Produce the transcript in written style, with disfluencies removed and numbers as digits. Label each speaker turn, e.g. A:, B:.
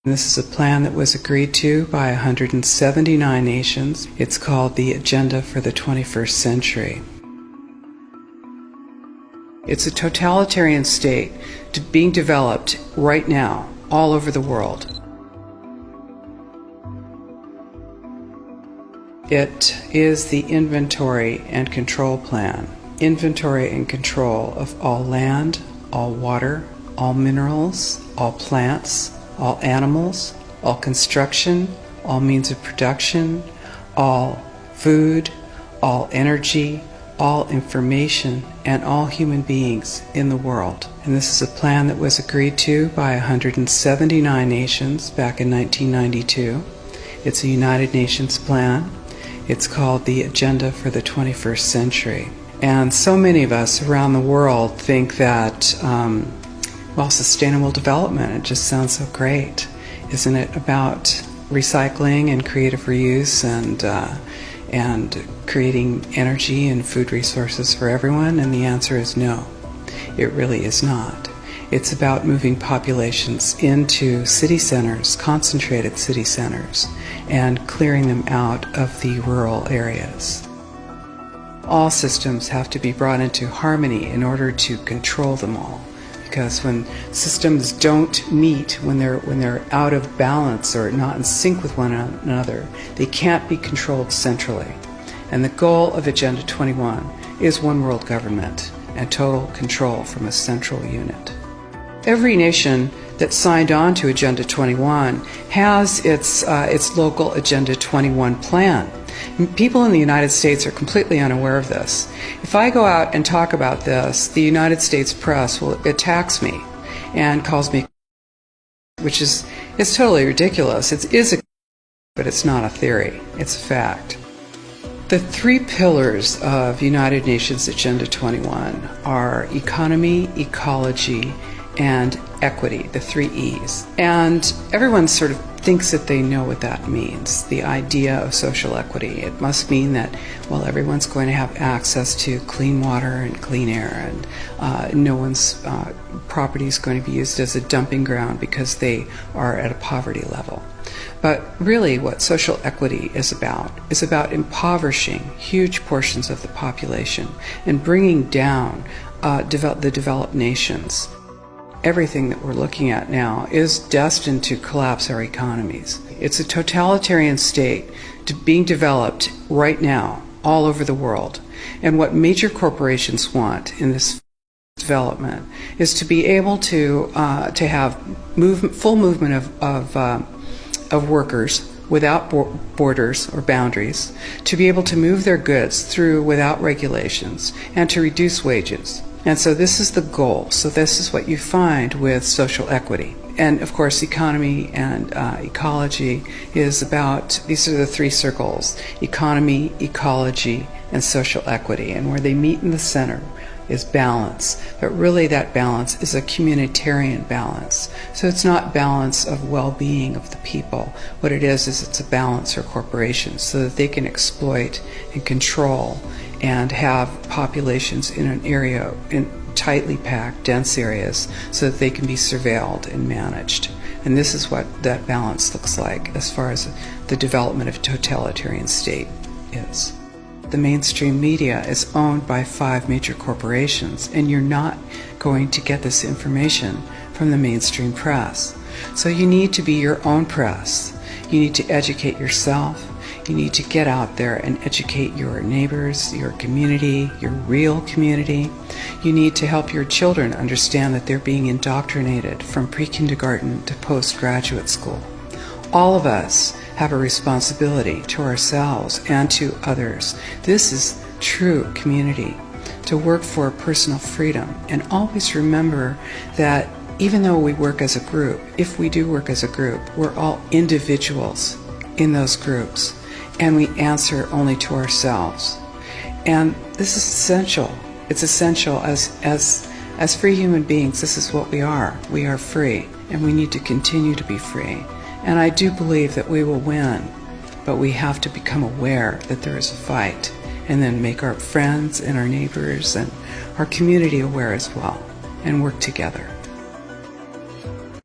A: This is a plan that was agreed to by 179 nations. It's called the Agenda for the 21st Century. It's a totalitarian state being developed right now all over the world. It is the inventory and control plan. Inventory and control of all land, all water, all minerals, all plants, all animals, all construction, all means of production, all food, all energy, all information, and all human beings in the world. And this is a plan that was agreed to by 179 nations back in 1992. It's a United Nations plan. It's called the Agenda for the 21st Century. And so many of us around the world think that sustainable development, it just sounds so great. Isn't it about recycling and creative reuse and creating energy and food resources for everyone? And the answer is no, it really is not. It's about moving populations into city centers, concentrated city centers, and clearing them out of the rural areas. All systems have to be brought into harmony in order to control them all. Because when systems don't meet, when they're out of balance or not in sync with one another, they can't be controlled centrally. And the goal of Agenda 21 is one world government and total control from a central unit. Every nation that signed on to Agenda 21 has its local Agenda 21 plan. People in the United States are completely unaware of this. If I go out and talk about this, the United States press attacks me and calls me, which is totally ridiculous. It is a, but it's not a theory. It's a fact. The three pillars of United Nations Agenda 21 are economy, ecology, and equity, the three E's. And everyone sort of thinks that they know what that means, the idea of social equity. It must mean that, well, everyone's going to have access to clean water and clean air, and no one's property is going to be used as a dumping ground because they are at a poverty level. But really what social equity is about impoverishing huge portions of the population and bringing down the developed nations. Everything that we're looking at now is destined to collapse our economies. It's a totalitarian state being developed right now all over the world. And what major corporations want in this development is to be able to have full movement of workers without borders or boundaries, to be able to move their goods through without regulations, and to reduce wages. And so this is the goal. So this is what you find with social equity. And of course, economy and ecology is about, these are the three circles: economy, ecology, and social equity. And where they meet in the center is balance. But really that balance is a communitarian balance. So it's not balance of well-being of the people. What it is it's a balance for corporations so that they can exploit and control and have populations in an area, in tightly packed, dense areas, so that they can be surveilled and managed. And this is what that balance looks like as far as the development of a totalitarian state is. The mainstream media is owned by 5 major corporations, and you're not going to get this information from the mainstream press. So you need to be your own press. You need to educate yourself. You need to get out there and educate your neighbors, your community, your real community. You need to help your children understand that they're being indoctrinated from pre-kindergarten to postgraduate school. All of us have a responsibility to ourselves and to others. This is true community, to work for personal freedom. And always remember that even though we work as a group, if we do work as a group, we're all individuals in those groups. And we answer only to ourselves. And this is essential. It's essential as free human beings. This is what we are. We are free, and we need to continue to be free. And I do believe that we will win, but we have to become aware that there is a fight, and then make our friends and our neighbors and our community aware as well, and work together.